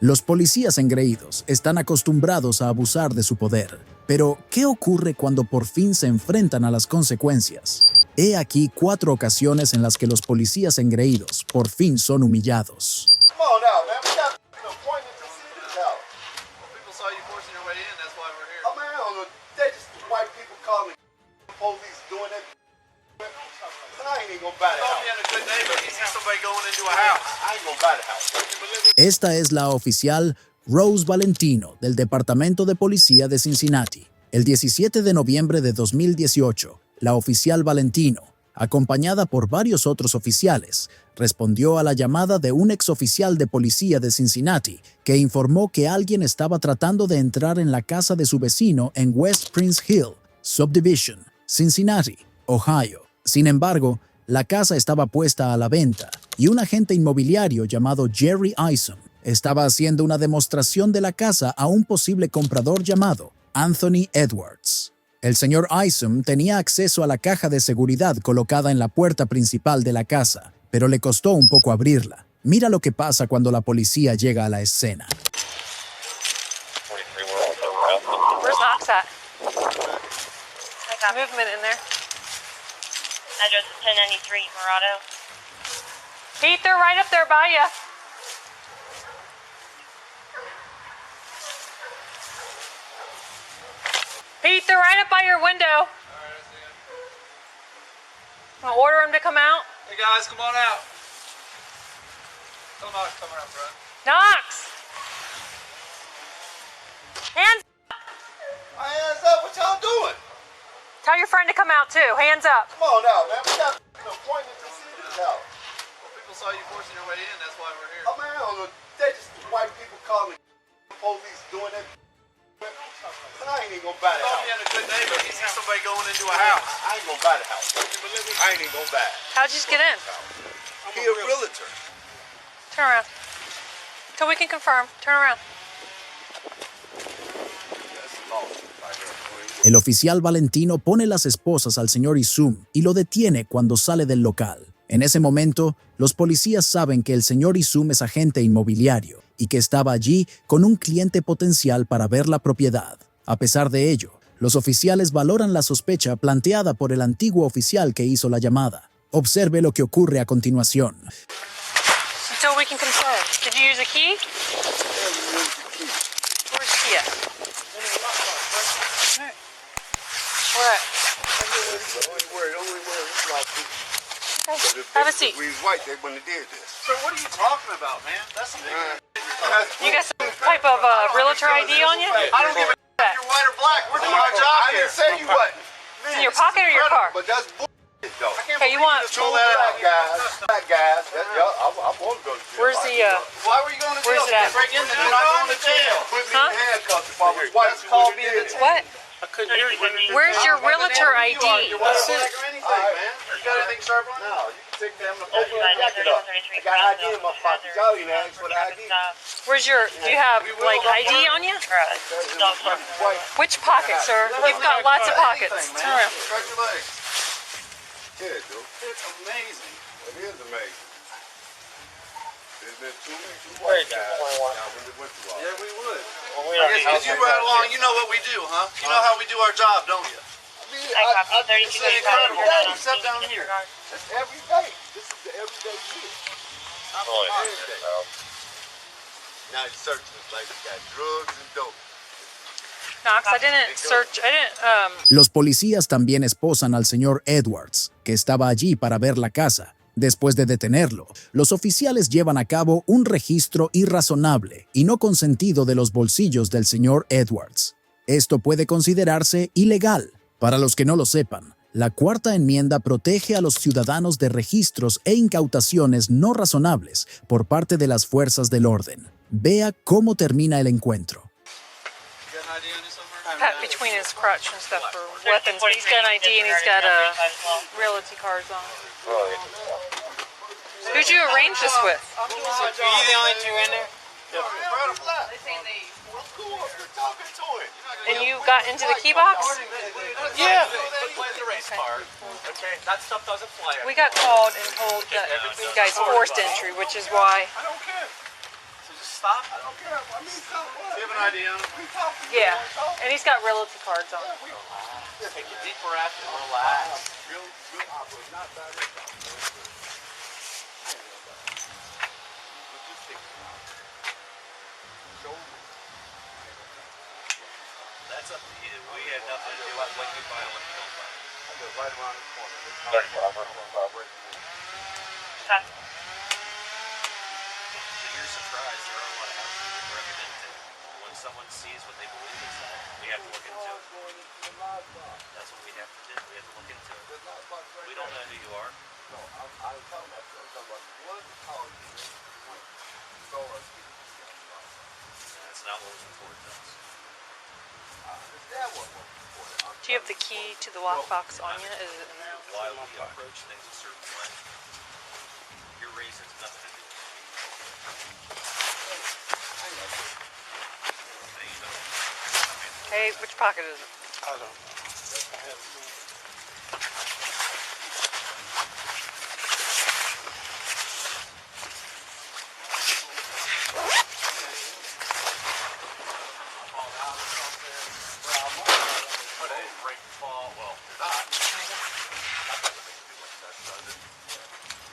Los policías engreídos están acostumbrados a abusar de su poder. Pero, ¿qué ocurre cuando por fin se enfrentan a las consecuencias? He aquí 4 ocasiones en las que los policías engreídos por fin son humillados. Esta es la oficial Rose Valentino del Departamento de Policía de Cincinatti. El 17 de noviembre de 2018, la oficial Valentino, acompañada por varios otros oficiales, respondió a la llamada de un exoficial de policía de Cincinatti que informó que alguien estaba tratando de entrar en la casa de su vecino en West Prince Hill, Subdivision, Cincinnati, Ohio. Sin embargo, la casa estaba puesta a la venta y un agente inmobiliario llamado Jerry Isom estaba haciendo una demostración de la casa a un posible comprador llamado Anthony Edwards. El señor Isom tenía acceso a la caja de seguridad colocada en la puerta principal de la casa, pero le costó un poco abrirla. Mira lo que pasa cuando la policía llega a la escena. Where's Knox at? I got movement in there. Address is 1093 Murado. Pete, they're right up there by you. Pete, they're right up by your window. Alright, I see him. Wanna order him to come out? Hey guys, come on out. Tell them I'm coming up, bro. Knox! Hands up! My hands up, what y'all doing? Tell your friend to come out too. Hands up. Come on now, man. We got an appointment to see this house. Well, people saw you forcing your way in, that's why we're here. Oh man, I don't know. They just white people calling the police doing that. And I ain't even gonna buy the Told house. me in a good neighbor, he sees somebody going into a house. I ain't gonna buy the house. I ain't even gonna buy it. How'd you just get in? He a realtor. Turn around. Till we can confirm. Turn around. That's lost right there. El oficial Valentino pone las esposas al señor Isum y lo detiene cuando sale del local. En ese momento, los policías saben que el señor Isum es agente inmobiliario y que estaba allí con un cliente potencial para ver la propiedad. A pesar de ello, los oficiales valoran la sospecha planteada por el antiguo oficial que hizo la llamada. Observe lo que ocurre a continuación. Until we can confirm. Did you use a key? Where's the key at? Where at? Only word. It's like Okay. Have a seat. we was white, they wouldn't have did this. So what are you talking about, man? That's some big You got some type of realtor ID on you? I don't give a if you're white or black. We're doing our job I here. didn't say you what. It's in your pocket or your car? But that's bullshit though. Okay, you want... Pull that out. Black guys. That, y'all, I want to go to jail. Where's the... Why were you going to jail? Where's it at? Break in, then you're not going to jail. Put me Huh? in handcuffs if I was white. That's called being a What? I couldn't hear you. Where's your realtor ID? You're white or black or anything, man. You got anything sharp on you? No, you can take them to open the jacket up. I got ID in my pocket. Y'all didn't ask for the ID. Where's your... Do you have, like, ID on you? White. Which pocket, sir? You've got lots of pockets. Anything, man. Turn around. Stretch your legs. Yeah, dude. It's amazing. It is amazing. There's been too many white guys. Y'all really went through all Yeah, that. we would. I guess as you ride along, you know what we do, huh? You know how we do our job, don't you? I mean, I copy 32 It's incredible. Murado. Step down here. That's every day. This is the everyday shit. Every day. Now you're searching this like you got drugs and dope. Knox, I didn't search... I didn't... Los policías también esposan al señor Edwards, que estaba allí para ver la casa. Después de detenerlo, los oficiales llevan a cabo un registro irrazonable y no consentido de los bolsillos del señor Edwards. Esto puede considerarse ilegal. Para los que no lo sepan, la Cuarta Enmienda protege a los ciudadanos de registros e incautaciones no razonables por parte de las fuerzas del orden. Vea cómo termina el encuentro. You got an idea on this somewhere? Pat between his crutch and stuff for weapons, but he's got an ID and he's got realty cards on. Who'd you arrange this with? Are you the only two in there? And you got into the key box? Yeah. Okay, that stuff doesn't fly. We got called and told that you guys forced entry, which is why... I don't care. So just stop? I don't care. I mean, stop what? Do you have an ID on him? We talking. Yeah, and he's got realty cards on. Take a deep breath and relax. Real opera, not bad. That's up to you. We had nothing to do with what you buy and what you don't buy. I go right around the corner. Okay. To your surprise, there are a lot of houses that we're recommending. When someone sees what they believe is that, we have to look into it. That's what we have to do. We have to look into it. We don't know who you are. No, I'm talking about what college That's not what was reported to us. Do you have the key to the lockbox on you? Is it in the house? Why we approach things a certain way. Your race has nothing to do with it. Hey, which pocket is it? I don't know.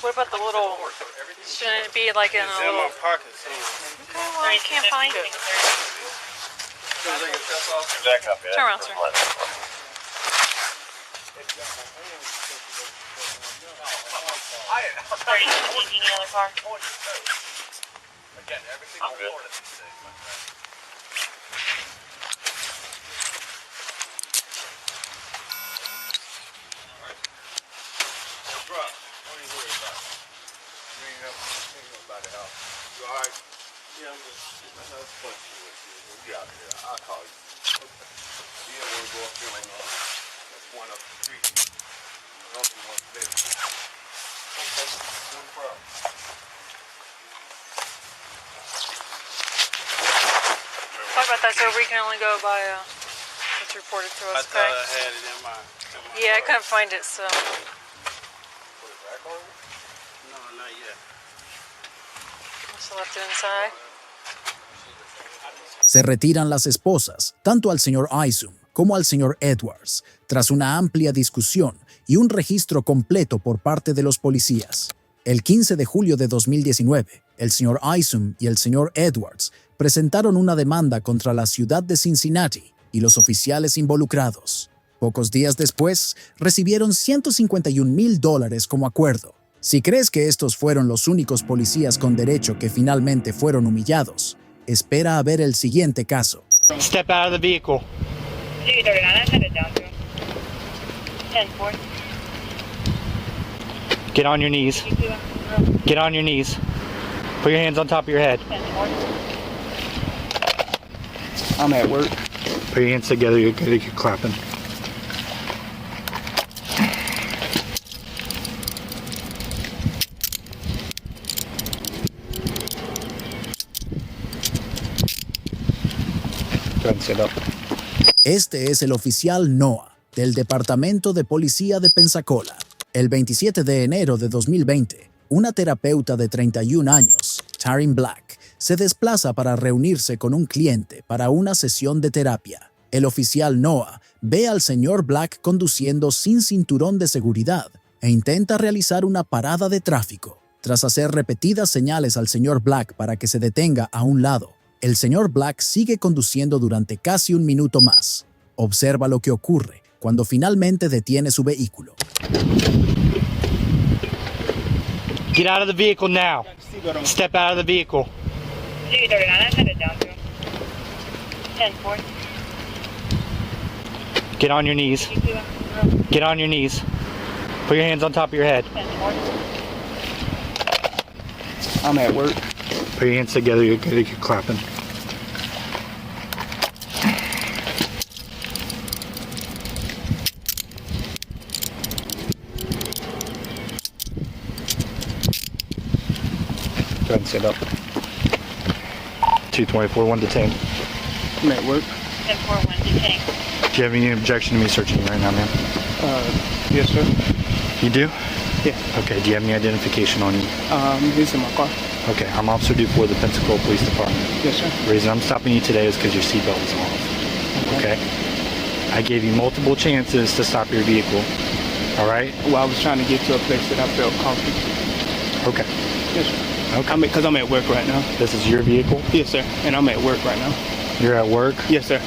What about the little? Shouldn't it be like in a It's in little? my pocket. So. Okay, well, I can't find it. Back up, yeah. Turn around, sir. 30, any other car? Again, everything's recorded these days, my friend. Bro, what are you worried about? You ain't about the house. You alright? Yeah, I'm just punching with you. We out here. I'll call you. You don't want to go up there and that's one up the street. I don't think you want to live. Okay, no problem. Talk about that, sir. We can only go by what's reported to I us. thought Okay. I had it in my Yeah, I couldn't find it, so. Put it back on you? No, not yet. Just left it inside. Se retiran las esposas, tanto al señor Isom como al señor Edwards, tras una amplia discusión y un registro completo por parte de los policías. El 15 de julio de 2019, el señor Isom y el señor Edwards presentaron una demanda contra la ciudad de Cincinatti y los oficiales involucrados. Pocos días después, recibieron $151,000 como acuerdo. Si crees que estos fueron los únicos policías con derecho que finalmente fueron humillados, espera a ver el siguiente caso. Step out of the vehicle. 239, I'm headed down to him. 10-4. Get on your knees. Get on your knees. Put your hands on top of your head. 10-4. I'm at work. Put your hands together. You're clapping. Go ahead and sit up. Este es el oficial Noah, del Departamento de Policía de Pensacola. El 27 de enero de 2020, una terapeuta de 31 años, Taryn Black, se desplaza para reunirse con un cliente para una sesión de terapia. El oficial Noah ve al señor Black conduciendo sin cinturón de seguridad e intenta realizar una parada de tráfico. Tras hacer repetidas señales al señor Black para que se detenga a un lado, el señor Black sigue conduciendo durante casi un minuto más. Observa lo que ocurre cuando finalmente detiene su vehículo. Get out of the vehicle now. Step out of the vehicle. 239, I'm headed down to him. 10-4. Get on your knees. Get on your knees. Put your hands on top of your head. 10-4. I'm at work. Put your hands together. You're clapping. Go ahead and sit up. 224, 1 to 10. I'm at work. 10-4, 1 to 10. Do you have any objection to me searching you right now, ma'am? Yes, sir. You do? Yeah. Okay, do you have any identification on you? He's in my car. Okay, I'm Officer Dufour of the Pensacola Police Department. Yes, sir. The reason I'm stopping you today is because your seatbelt was off. Okay? I gave you multiple chances to stop your vehicle. All right? Well, I was trying to get to a place that I felt comfortable. Okay. Yes, sir. Okay. Because I'm at work right now. This is your vehicle? Yes, sir. And I'm at work right now. You're at work? Yes, sir.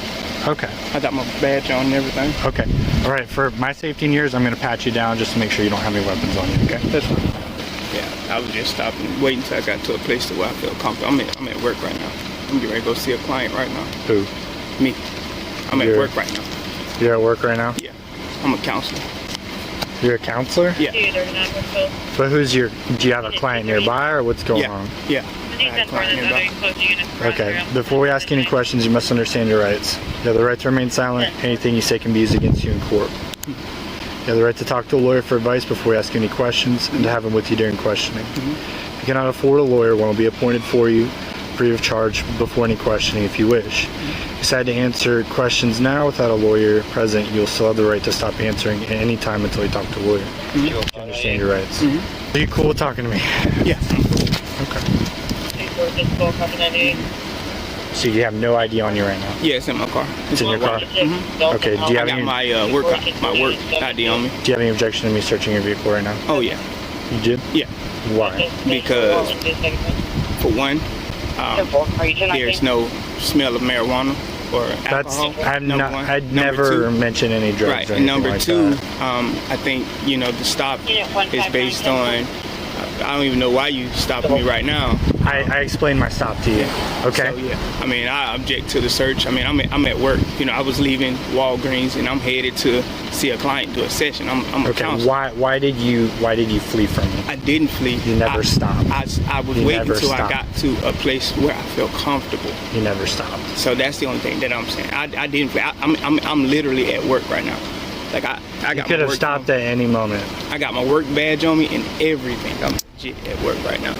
Okay. I got my badge on and everything. Okay. All right. For my safety and yours, I'm going to pat you down just to make sure you don't have any weapons on you. Okay? That's fine. Yeah, I was just stopping, waiting until I got to a place where I felt comfortable. I'm at work right now. I'm getting ready to go see a client right now. Who? Me. I'm at work right now. You're at work right now? Yeah. I'm a counselor. You're a counselor? Yeah. But do you have a client nearby or what's going on? Yeah. I think that's where the other closed units run Okay. through. Before we ask any questions, you must understand your rights. You have the right to remain silent. Anything you say can be used against you in court. You have the right to talk to a lawyer for advice before we ask any questions and to have him with you during questioning. If you cannot afford a lawyer, one will be appointed for you free of charge before any questioning if you wish. If you decide to answer questions now without a lawyer present, you'll still have the right to stop answering at any time until you talk to a lawyer. You understand your rights. Are you cool with talking to me? Yeah. Okay. Physical, copy 98. So you have no ID on you right now? Yeah, it's in my car. It's in your car? Okay. Do you I have got any? my work ID on me. Do you have any objection to me searching your vehicle right now? Oh yeah. You did? Yeah. Why? Because for one, there's no smell of marijuana or That's alcohol. I'd never mention any drugs. Right. Or And anything number like two, that. I think the stop is based on. I don't even know why you stopping me right now. I explained my stop to you. Okay. So yeah, I mean, I object to the search. I mean, I'm at work. I was leaving Walgreens and I'm headed to see a client, do a session. I'm a Okay. counselor. Why did you flee from me? I didn't flee. You never stopped. I was You waiting never until I stopped. got to a place where I felt comfortable. You never stopped. So that's the only thing that I'm saying. I didn't flee. I'm literally at work right now. Like I got You my could have work stopped on. at any moment. I got my work badge on me and everything. I'm legit at work right now.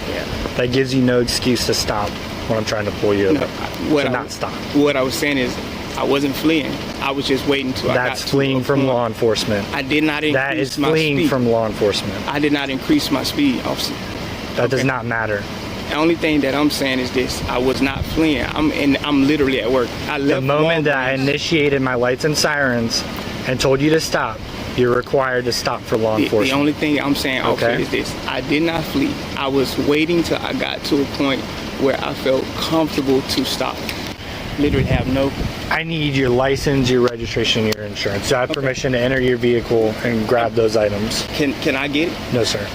Yeah. That gives you no excuse to stop when I'm trying to pull you over. Not stop. What I was saying is, I wasn't fleeing. I was just waiting till I got That's to fleeing a from point. law enforcement. I did not increase That is my fleeing speed. from law enforcement. I did not increase my speed, officer. That does Okay. not matter. The only thing that I'm saying is this: I was not fleeing. I'm literally at work. I left The moment that I Walgreens. initiated my lights and sirens and told you to stop, you're required to stop for law enforcement. The only thing I'm saying, officer, Okay. is this: I did not flee. I was waiting till I got to a point where I felt comfortable to stop. Literally have no. I need your license, your registration, and your insurance. So I have permission to enter your vehicle and grab those items. Can I get it? No, sir.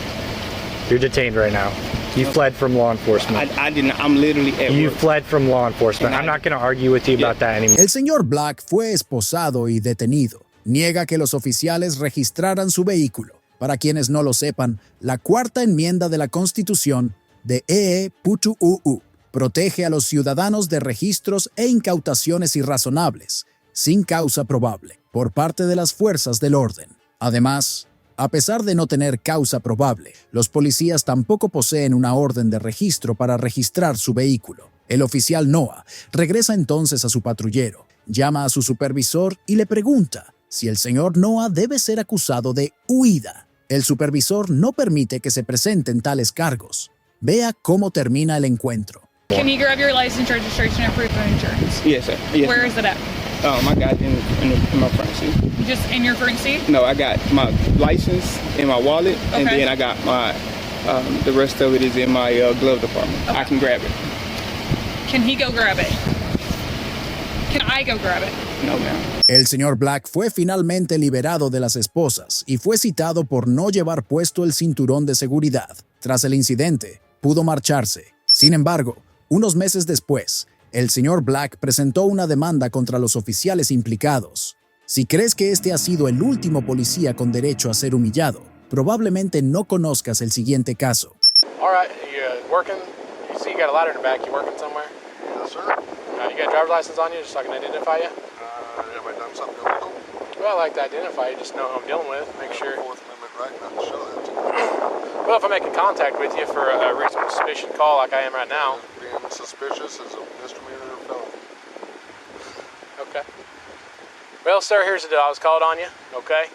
You're detained right now. You fled from law enforcement. I didn't. I'm literally at You work. fled from law enforcement. I'm not going to argue with you about that anymore. El señor Black fue esposado y detenido. Niega que los oficiales registraran su vehículo. Para quienes no lo sepan, la cuarta enmienda de la Constitución de EE-PUTU-UU protege a los ciudadanos de registros e incautaciones irrazonables, sin causa probable, por parte de las fuerzas del orden. Además, a pesar de no tener causa probable, los policías tampoco poseen una orden de registro para registrar su vehículo. El oficial Noah regresa entonces a su patrullero, llama a su supervisor y le pregunta si el señor Noah debe ser acusado de huida. El supervisor no permite que se presenten tales cargos. Vea cómo termina el encuentro. Can you grab your license, registration, and proof of insurance? Yes, sir. Yes, Where ma'am. is it at? I got it in my front seat. Just in your front seat? No, I got my license in my wallet, and Okay. then I got my the rest of it is in my glove department. I can grab it. Can he go grab it? Can I go grab it? No, ma'am. El señor Black fue finalmente liberado de las esposas y fue citado por no llevar puesto el cinturón de seguridad. Tras el incidente, pudo marcharse. Sin embargo, unos meses después, el señor Black presentó una demanda contra los oficiales implicados. Si crees que este ha sido el último policía con derecho a ser humillado, probablemente no conozcas el siguiente caso. All right, you working? You see you got a ladder in the back. You working somewhere? Yes, sir. You got a driver's license on you, just so I can identify you? Have I done something illegal? Well, I like to identify you, just know who I'm dealing with. Make sure. Fourth Amendment right not to show that to you. Well, if I'm making contact with you for a reasonable suspicion call like I am right now. Being suspicious is a misdemeanor or felony. Okay. Well, sir, here's the deal. I was called on you, okay?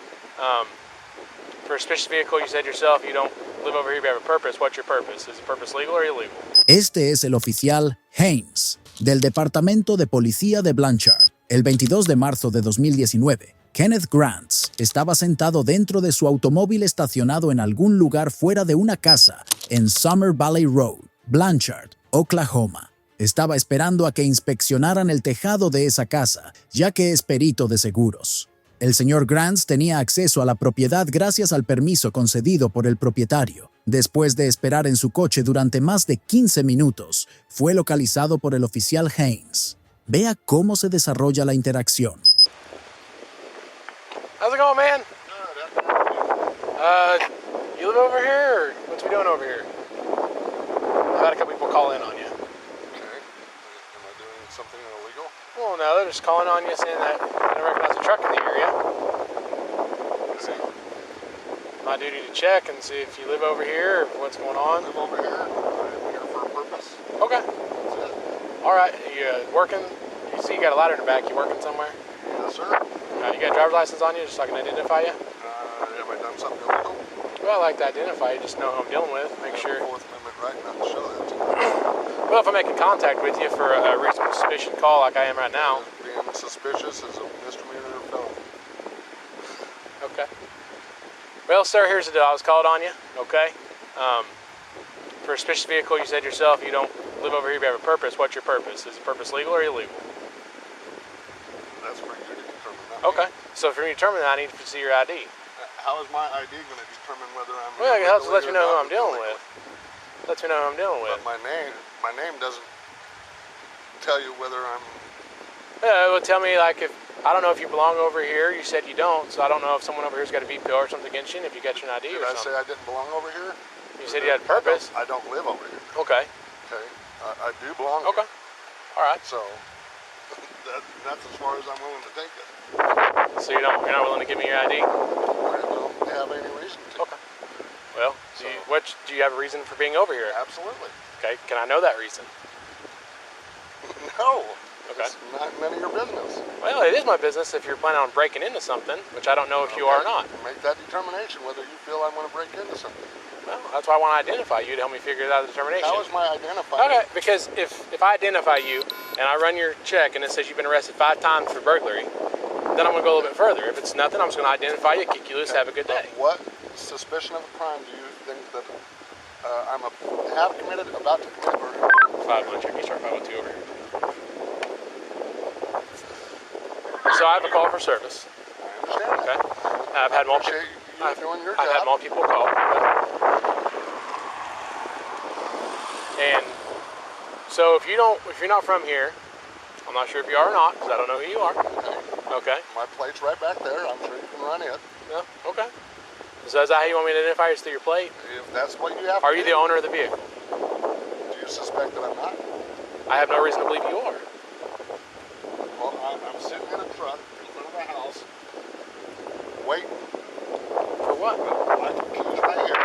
For a suspicious vehicle, you said yourself you don't live over here, you have a purpose. What's your purpose? Is the purpose legal or illegal? Este es el oficial Haynes, del Departamento de Policía de Blanchard. El 22 de marzo de 2019, Kenneth Grants estaba sentado dentro de su automóvil estacionado en algún lugar fuera de una casa en Summer Valley Road, Blanchard, Oklahoma. Estaba esperando a que inspeccionaran el tejado de esa casa, ya que es perito de seguros. El señor Grants tenía acceso a la propiedad gracias al permiso concedido por el propietario. Después de esperar en su coche durante más de 15 minutos, fue localizado por el oficial Haynes. Vea cómo se desarrolla la interacción. How's it going, man? You live over here, or what's we doing over here? I've had a couple people call in on you. Okay. Am I doing something illegal? Well, no, they're just calling on you saying that they don't recognize a truck in the area. So, my duty to check and see if you live over here or what's going on. I live over here. I'm here for a purpose. Okay. That's it. All right. You working? You see you got a ladder in the back. You working somewhere? Yes, sir. You got a driver's license on you just so I can identify you? Have I done something illegal? Well, I like to identify you, just know who I'm dealing with. Make sure. Fourth Amendment right not to show that to you. Well, if I'm making contact with you for a reasonable suspicion call like I am right now. Being suspicious is a misdemeanor or felony. Okay. Well, sir, here's the deal. I was called on you, okay? For a suspicious vehicle, you said yourself you don't live over here, you have a purpose. What's your purpose? Is the purpose legal or illegal? That's for you to determine. Okay. So for me to determine that, I need to see your ID. How is my ID going to determine whether I'm... Well, it helps let you legally know who or I'm dealing illegally? with. Lets me know who I'm dealing with. But my name doesn't tell you whether I'm... Yeah, it would tell me, like, if I don't know if you belong over here. You said you don't, so I don't know if someone over here's got a veto or something against you, and if you got your ID Did or I say something. I didn't belong over here? You said you had a purpose. I don't live over here. Okay. Okay. I do belong Okay. here. All right. So that's as far as I'm willing to take it. So you're not willing to give me your ID? I don't have any reason to. Okay. Well, do you have a reason for being over here? Absolutely. Okay. Can I know that reason? No. Okay. It's not none of your business. Well, it is my business if you're planning on breaking into something, which I don't know if you are or not. Make that determination whether you feel I want to break into something. Well, that's why I want to identify you to help me figure out the determination. How is my identifying? Okay, because if I identify you and I run your check and it says you've been arrested 5 times for burglary, then I'm going to go a little bit further. If it's nothing, I'm just going to identify you, kick you loose, have a good day. What suspicion of a crime do you think that have committed, about to commit, or... 500, check me, start 502 over here. So I have a call for service. I understand Okay. that. I've had multiple. You're doing your I've had job. multiple call. And so if you're not from here, I'm not sure if you are or not, because I don't know who you are. Okay. My plate's right back there. I'm sure you can run it. Yeah. Okay. So is that how you want me to identify you? Through your plate? If that's what you have to Are you do. the owner of the vehicle? Do you suspect that I'm not? I have no reason to believe you are. Well, I'm sitting in a truck in front of a house, waiting. For what? My keys right here.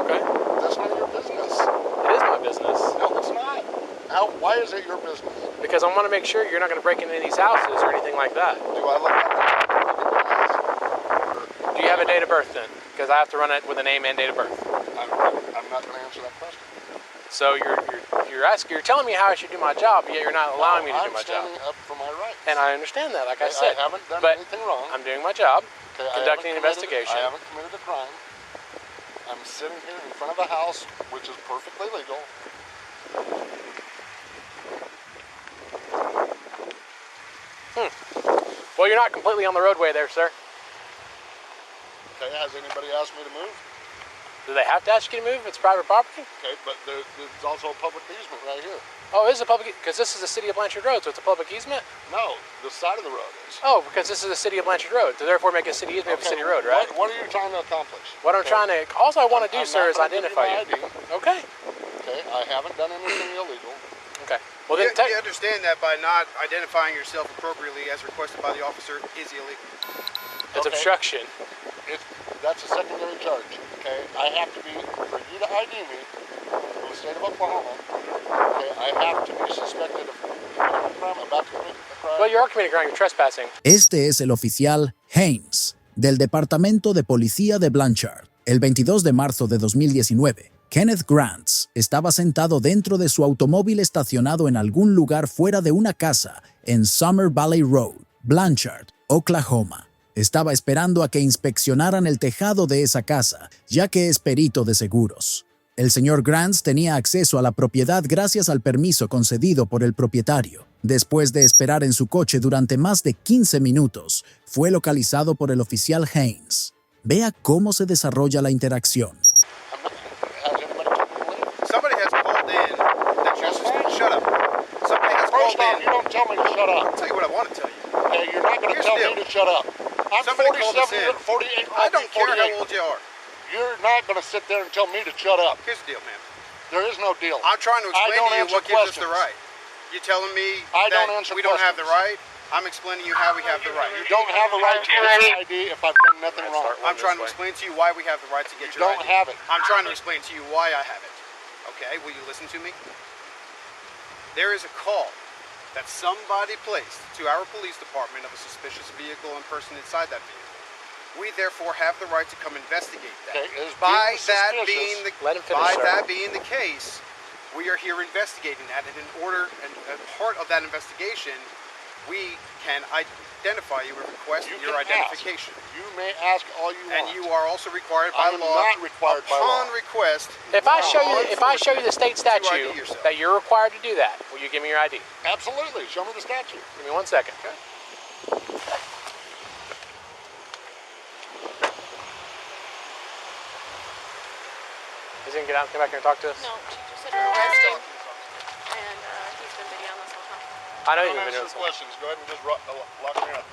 Okay. That's none of your business. It is my business. No, it's not. Why is it your business? Because I want to make sure you're not going to break into any of these houses or anything like that. Do I look like that? Do you have a date of birth then? Because I have to run it with a name and date of birth. I'm not going to answer that question. So you're telling me how I should do my job, yet you're not allowing me to do my job. I'm standing up for my rights. And I understand that, like I said. I haven't done but anything wrong. I'm doing my job, Okay, conducting an investigation. I haven't committed a crime. I'm sitting here in front of a house, which is perfectly legal. Well, you're not completely on the roadway there, sir. Okay, has anybody asked me to move? Do they have to ask you to move? It's private property? Okay, but there's also a public easement right here. Oh, it is a public, because this is the city of Blanchard Road, so it's a public easement? No, the side of the road is. Oh, because this is the city of Blanchard Road, so therefore make a city easement of a city road, right? What are you trying to accomplish? What I'm trying to, all I want to do, I'm sir, not is gonna give identify my you. ID. Okay. Okay, I haven't done anything illegal. Okay. Well, then You understand that by not identifying yourself appropriately as requested by the officer is illegal. it's Okay. obstruction. That's a secondary charge. Okay, I have to be, for you to ID me from the state of Oklahoma, okay, I have to be suspected of committing a crime, about to commit a crime. Well, you are committing a crime, you're trespassing. Este es el oficial Haynes, del Departamento de Policía de Blanchard. El 22 de marzo de 2019, Kenneth Grants estaba sentado dentro de su automóvil estacionado en algún lugar fuera de una casa en Summer Valley Road, Blanchard, Oklahoma. Estaba esperando a que inspeccionaran el tejado de esa casa, ya que es perito de seguros. El señor Grants tenía acceso a la propiedad gracias al permiso concedido por el propietario. Después de esperar en su coche durante más de 15 minutos, fue localizado por el oficial Haynes. Vea cómo se desarrolla la interacción. Somebody has called in that you're shut up. Somebody has called in. You don't tell me to shut up. I'll tell you what I want to tell you. Okay, you're not going to tell me to shut up. I'm Somebody called us 47, in. 48, I don't care 48. how old you are. You're not going to sit there and tell me to shut up. Here's the deal, man. There is no deal. I'm trying to explain to you what gives us the right. You're telling me that we don't have the right? I'm explaining to you how we have the right. You don't have a right to get an ID if I've done nothing wrong. I'm trying to explain to you why we have the right to get You your don't ID. have it. I'm trying to explain to you why I have it. Okay, will you listen to me? There is a call that somebody placed to our police department of a suspicious vehicle and person inside that vehicle. We therefore have the right to come investigate that. Okay, as By being that suspicious- being the Let him finish, by sir. that being the case, we are here investigating that, and in order and part of that investigation, we can identify you and request You your can identification. ask. You may ask all you And want. you are also required by I am law not required by law. upon request. If I show you the state ID statute yourself. that you're required to do that, will you give me your ID? Absolutely. Show me the statute. Give me 1 second. He's gonna get out and come back here and talk to us? No, she just said you're arresting. And he's been videoing this whole time. I know Don't you've been answer doing something. questions. Go ahead and just lock me up.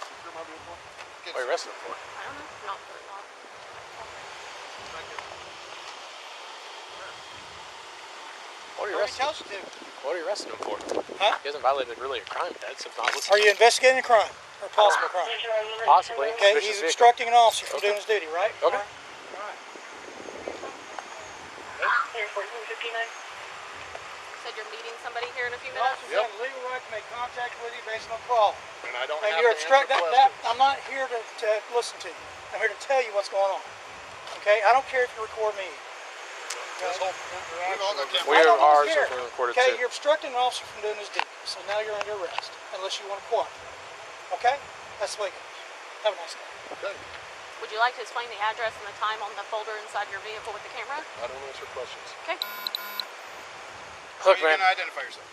Secure my vehicle. What are you arresting him for? I don't know. Not for not. What are you arresting him for? What are you arresting him for? Huh? He hasn't violated really a crime yet, so not Are you investigating a crime or possible crime? possibly. Okay, suspicious he's vehicle. obstructing an officer from doing his duty, right? Okay. Said you're meeting somebody here in a few The minutes. officer has a legal right to make contact with you based on a call. And I don't And have you're to answer obstructing that. questions. I'm not here to listen to you. I'm here to tell you what's going on. Okay? I don't care if you record me. This whole interaction. We I are don't even ours care. are recorded Okay, too. you're obstructing an officer from doing his duty. So now you're under arrest, unless you want to cooperate. Okay? That's the way it goes. Have a nice day. Okay. Would you like to explain the address and the time on the folder inside your vehicle with the camera? I don't answer questions. Okay. Look, You're man. going to identify yourself.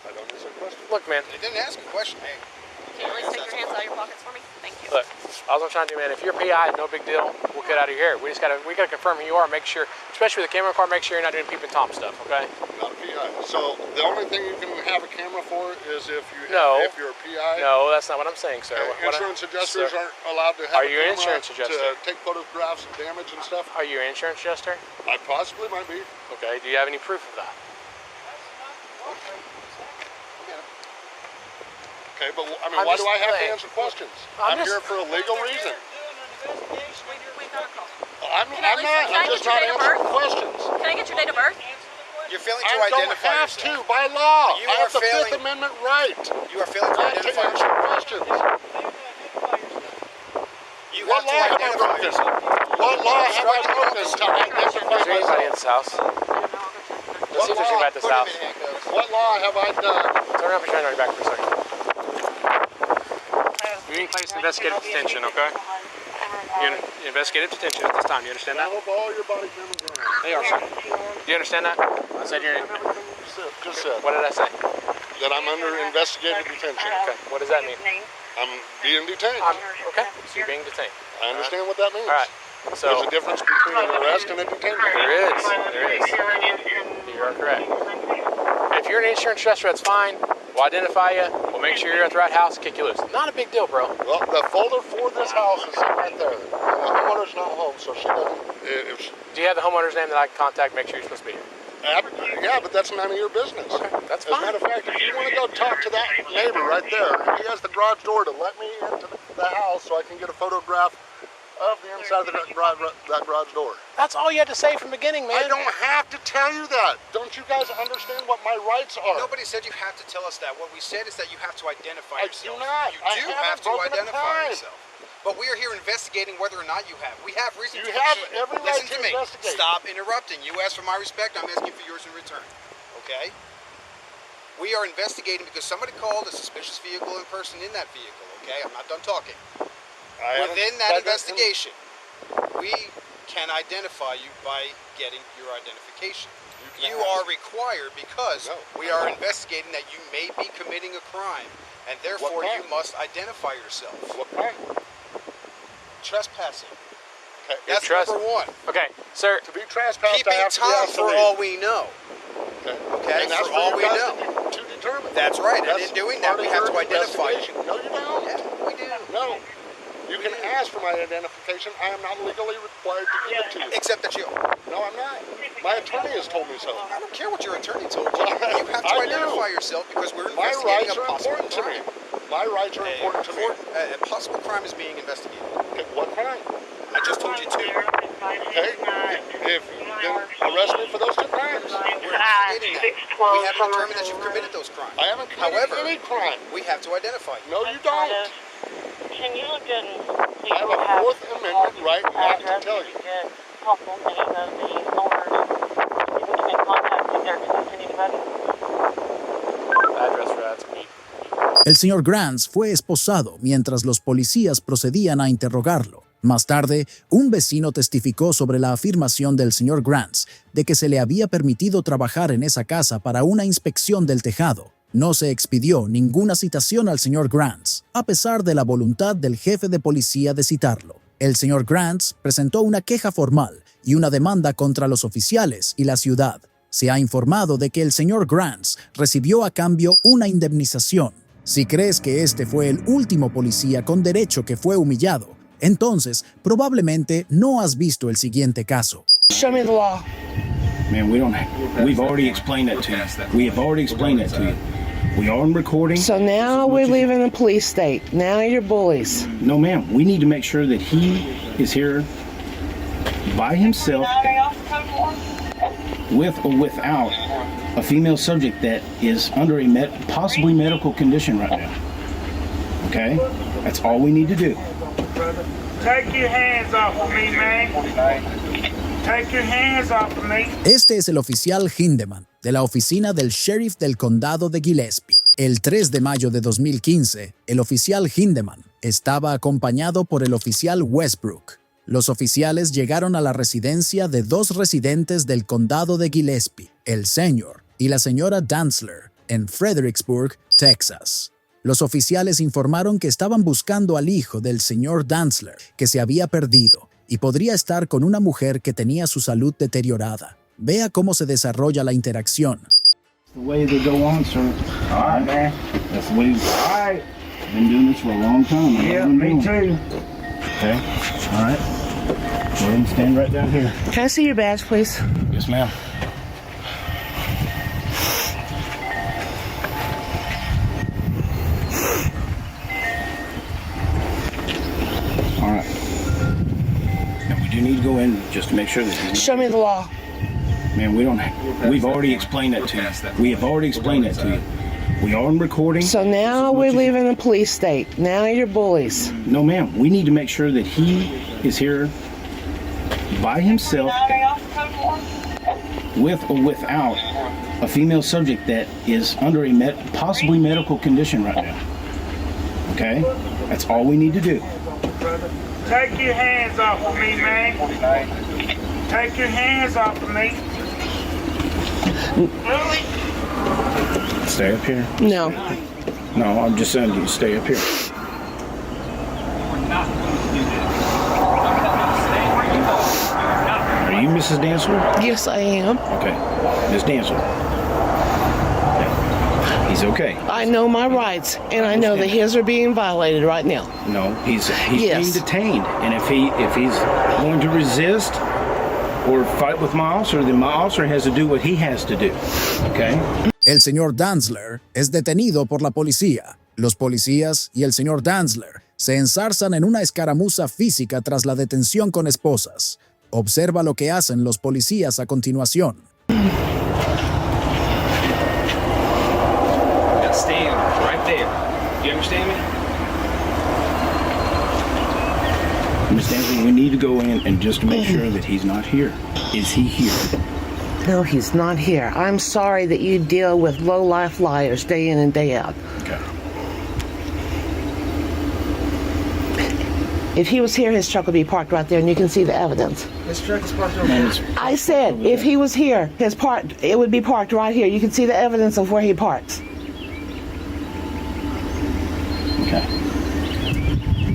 I don't answer questions. Look, man. They didn't ask a question. Hey, Can you at least take your hands out of your pockets for me? Thank you. Look, all I'm trying to do, man, if you're PI, no big deal. We'll get out of your hair. We gotta confirm who you are. Make sure, especially with the camera car, make sure you're not doing peep and Tom stuff. Okay? Not a PI. So the only thing you can have a camera for is if you No. if you're a PI. No, that's not what I'm saying, sir. Insurance adjusters sir, aren't allowed to have Are a you an camera insurance adjuster? to take photographs of damage and stuff. Are you an insurance adjuster? I possibly might be. Okay. Do you have any proof of that? Okay, but I mean, I'm why just do I have to saying. answer questions? I'm I'm just- here for a legal reason. We got a call. I'm Can I not. can I I'm get just your not date of answering birth? questions. Can I get your date of birth? you're failing to I don't identify have yourself. to by law. You I are have the failing- Fifth Amendment right You are failing to not to identify answer yourself. questions. You What have to law have I identify broken? yourself. What law have I broken to identify Is there anybody in myself? this house? I don't know. I'll go check. Let's see if there's anybody at this Put him house. in handcuffs. What law have I done? Turn around and turn on your back for a second. You're being placed in investigative detention, okay? You're in investigative detention at this time. You understand I that? hope all your body cameras are on. They are, sir. Do you understand that? I said you're. Just said What did I say? that I'm under investigative detention. Okay. What does that mean? I'm being detained. Okay. So you're being detained. I understand what that means. All right. So There's a difference between an arrest and a detainment. there is. There is. You are correct. If you're an insurance adjuster, that's fine. We'll identify you. We'll make sure you're at the right house and kick you loose. Not a big deal, bro. Well, the folder for this house is right there. And the homeowner's not home, so she doesn't. If she, Do you have the homeowner's name that I can contact? Make sure you're supposed to be here. yeah, but that's none of your business. Okay, that's As a fine. matter of fact, if you want to go talk to that neighbor right there, he has the garage door to let me into the house so I can get a photograph of the inside of that garage door. That's all you had to say from the beginning, man. I don't have to tell you that. Don't you guys understand what my rights are? Nobody said you have to tell us that. What we said is that you have to identify I yourself. do not. You do have to broken a identify tie. yourself. But we are here investigating whether or not you have. We have reason You to have believe. every right Listen to to me. investigate. Stop interrupting. You ask for my respect, I'm asking for yours in return. Okay? We are investigating because somebody called a suspicious vehicle and person in that vehicle. Okay? I'm not done talking. Within that investigation, we can identify you by getting your identification. You are required because we are investigating that you may be committing a crime, and therefore you must identify yourself. What crime? Trespassing. Okay. That's number one. Okay, sir. To be trespassed, Keeping I have to be time asked for to leave. all we know. Okay, And that's for all you we guys know. to determine. That's right, and That's in doing that, part we of have your to identify you. investigation. No, you don't. Yeah, we do. No. You can ask for my identification. I am not legally required to give it to you. Except that you... No, I'm not. My attorney has told me so. I don't care what your attorney told you. You have to I identify do. yourself because we're My investigating rights a are possible important to me. crime. My rights are important to me. A possible crime is being investigated. Okay, what crime? I just told you two. Okay, then arrest me for those two crimes. We're investigating that. We haven't determined that you've committed those crimes. I haven't committed However, any crime. we have to identify you. No, you don't. Can you look in? I have a Fourth Amendment right not to tell you. Helpful getting the owners. We can make contact with their anybody. Address for that's me. El señor Grants fue esposado mientras los policías procedían a interrogarlo. Más tarde, un vecino testificó sobre la afirmación del señor Grants de que se le había permitido trabajar en esa casa para una inspección del tejado. No se expidió ninguna citación al señor Grants, a pesar de la voluntad del jefe de policía de citarlo. El señor Grants presentó una queja formal y una demanda contra los oficiales y la ciudad. Se ha informado de que el señor Grants recibió a cambio una indemnización. Si crees que este fue el último policía con derecho que fue humillado, entonces probablemente no has visto el siguiente caso. Show me the law. Man, we've already explained that to you. We have already explained that to you. We are on recording. So now we're leaving the police state. Now you're bullies. No, ma'am. We need to make sure that he is here by himself, with or without a female subject that is under a possibly medical condition right now. Okay? That's all we need to do. Take your hands off of me, man. Take your hands off of me. Este es el oficial Hindeman, de la oficina del sheriff del condado de Gillespie. El 3 de mayo de 2015, el oficial Hindeman estaba acompañado por el oficial Westbrook. Los oficiales llegaron a la residencia de dos residentes del condado de Gillespie, el señor y la señora Dantzler, en Fredericksburg, Texas. Los oficiales informaron que estaban buscando al hijo del señor Dantzler, que se había perdido y podría estar con una mujer que tenía su salud deteriorada. Vea cómo se desarrolla la interacción. The way they go on, sir. All right, man. That's the way. All right. Been doing this for a long time. Yeah, me too. Okay. All right. Go ahead and stand right down here. Can I see your badge, please? Yes, ma'am. All right. Now we do need to go in just to make sure that he's Show me the law. Man, we've already explained that to you. We have already explained that to you. We are on recording. So now we're leaving the police state. Now you're bullies. No, ma'am. We need to make sure that he is here by himself, with or without a female subject that is under a possibly medical condition right now. Okay? That's all we need to do. Take your hands off of me, man. Take your hands off of me. Really? Stay up here. No. No, I'm just saying you stay up here. Are you Mrs. Dantzler? Yes, I am. Okay. Miss Dantzler. He's okay. I know my rights, and I know that his are being violated right now. No, he's Yes. being detained, and if he's going to resist or fight with my officer, then my officer has to do what he has to do. Okay? El señor Dantzler es detenido por la policía. Los policías y el señor Dantzler se ensarzan en una escaramuza física tras la detención con esposas. Observa lo que hacen los policías a continuación. Stand right there. You understand me? Miss Danvers, we need to go in and just make sure that he's not here. Is he here? No, he's not here. I'm sorry that you deal with low-life liars day in and day out. Okay. If he was here, his truck would be parked right there, and you can see the evidence. His truck is parked over there. I said, if he was here, it would be parked right here. You can see the evidence of where he parks. Okay.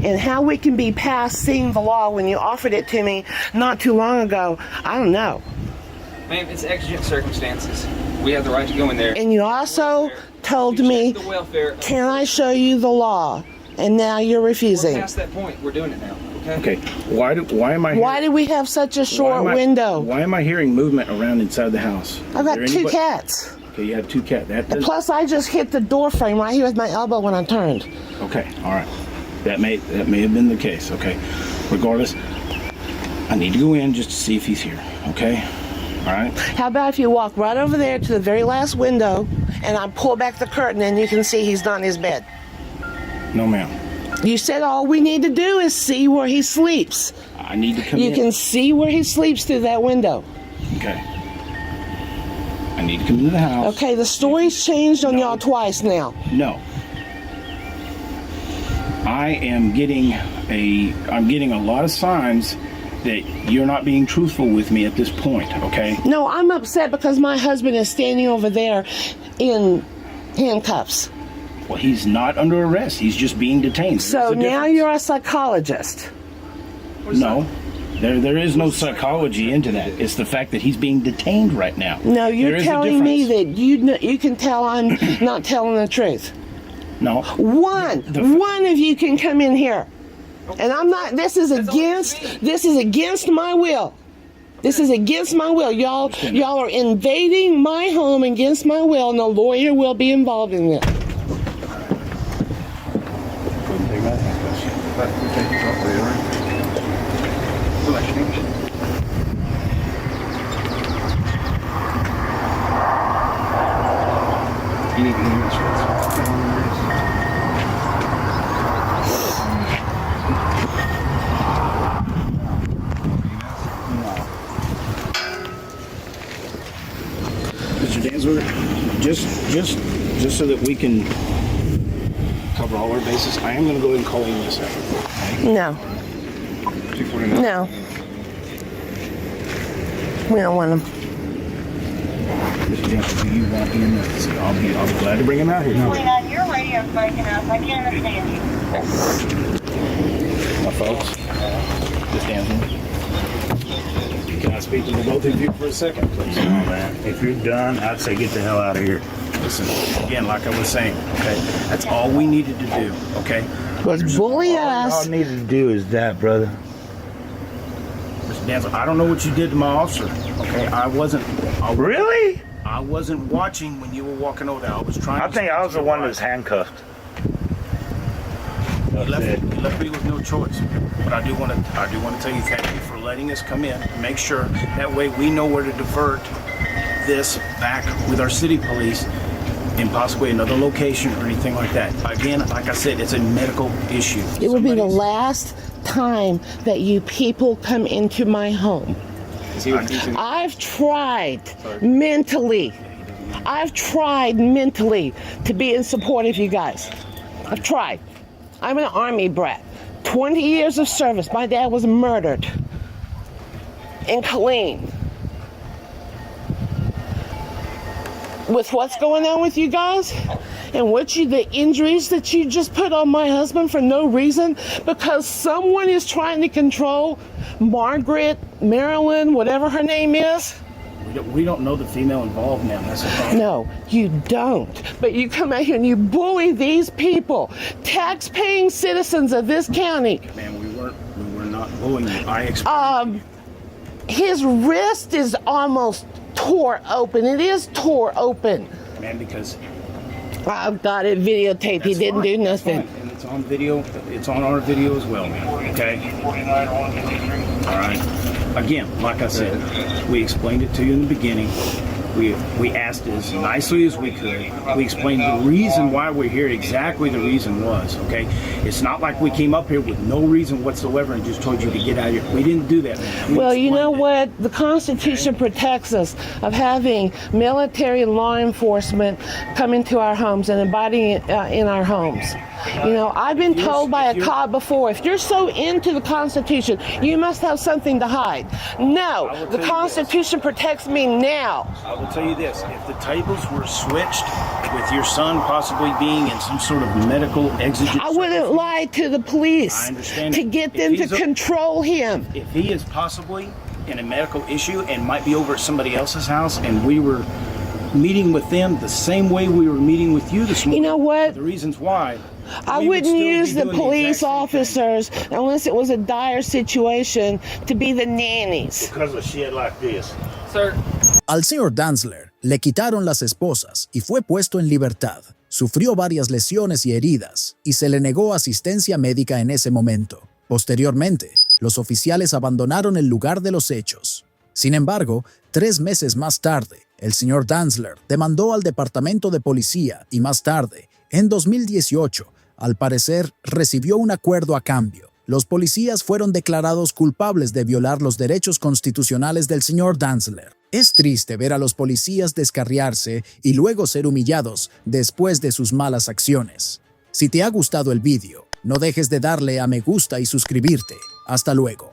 And how we can be past seeing the law when you offered it to me not too long ago, I don't know. Ma'am, it's exigent circumstances. We have the right to go in there. And you also told me, can I show you the law? And now you're refusing. We're past that point. We're doing it now. Okay. Why am I? Why did we have such a short window? Why am I hearing movement around inside the house? I've got two cats. Okay, you have two cats. Plus, I just hit the door frame right here with my elbow when I turned. Okay. All right. That may have been the case. Okay. Regardless, I need to go in just to see if he's here. Okay. All right. How about if you walk right over there to the very last window, and I pull back the curtain, and you can see he's not in his bed. No, ma'am. You said all we need to do is see where he sleeps. I need to come in. You can see where he sleeps through that window. Okay. I need to come into the house. Okay, the story's changed on y'all twice now. No. I'm getting a lot of signs that you're not being truthful with me at this point, okay? No, I'm upset because my husband is standing over there in handcuffs. Well, he's not under arrest. He's just being detained. So now you're a psychologist. No. There is no psychology into that. It's the fact that he's being detained right now. No, you're telling me that you can tell I'm not telling the truth. No. One of you can come in here. And I'm not, this is against my will. This is against my will. Y'all are invading my home against my will, and a lawyer will be involved in this. You need to hear this. Mr. Dansler, just so that we can cover all our bases, I am going to go ahead and call you in a second. Okay? No. No. We don't want him. Mr. Dansler, do you want him? I'll be glad to bring him out here. Your radio's breaking up. I can't understand you. My folks, Mr. Dansler. Can I speak to the both of you for a second, please? No, man. If you're done, I'd say get the hell out of here. Listen, again, like I was saying, okay? That's all we needed to do, okay? Was bully us. All I needed to do is that, brother. Mr. Dansler, I don't know what you did to my officer, okay? Really? I wasn't watching when you were walking over there. I was trying I think I was the one that was handcuffed. You left me with no choice. But I do want to tell you thank you for letting us come in and make sure that way we know where to divert this back with our city police in possibly another location or anything like that. Again, like I said, it's a medical issue. It will be the last time that you people come into my home. I've tried mentally to be in support of you guys. I've tried. I'm an Army brat. 20 years of service. My dad was murdered in Killeen. With what's going on with you guys and the injuries that you just put on my husband for no reason because someone is trying to control Margaret, Marilyn, whatever her name is. We don't know the female involved, ma'am. That's the problem. No, you don't. But you come out here and you bully these people, tax-paying citizens of this county. Ma'am, we were not bullying you. His wrist is almost tore open. It is tore open. Man, because I've got it videotaped. He didn't do nothing. And it's on video. It's on our video as well, okay? All right. Again, like I said, we explained it to you in the beginning. We asked as nicely as we could. We explained the reason why we're here, exactly the reason was, okay? It's not like we came up here with no reason whatsoever and just told you to get out of here. We didn't do that. Well, you know what? The Constitution protects us of having military law enforcement come into our homes and abiding in our homes. You know, I've been told by a cop before, if you're so into the Constitution, you must have something to hide. No, the Constitution protects me now. I will tell you this, if the tables were switched with your son possibly being in some sort of medical exigent, I wouldn't lie to the police I understand to get them to control him. If he is possibly in a medical issue and might be over at somebody else's house and we were meeting with them the same way we were meeting with you this morning. You know what? The reasons why. I wouldn't use the police officers unless it was a dire situation to be the nannies. Because of shit like this. Sir. Al señor Dantzler le quitaron las esposas y fue puesto en libertad. Sufrió varias lesiones y heridas y se le negó asistencia médica en ese momento. Posteriormente, los oficiales abandonaron el lugar de los hechos. Sin embargo, 3 meses más tarde, el señor Dantzler demandó al departamento de policía y más tarde, en 2018, al parecer recibió un acuerdo a cambio. Los policías fueron declarados culpables de violar los derechos constitucionales del señor Dantzler. Es triste ver a los policías descarriarse y luego ser humillados después de sus malas acciones. Si te ha gustado el vídeo, no dejes de darle a me gusta y suscribirte. Hasta luego.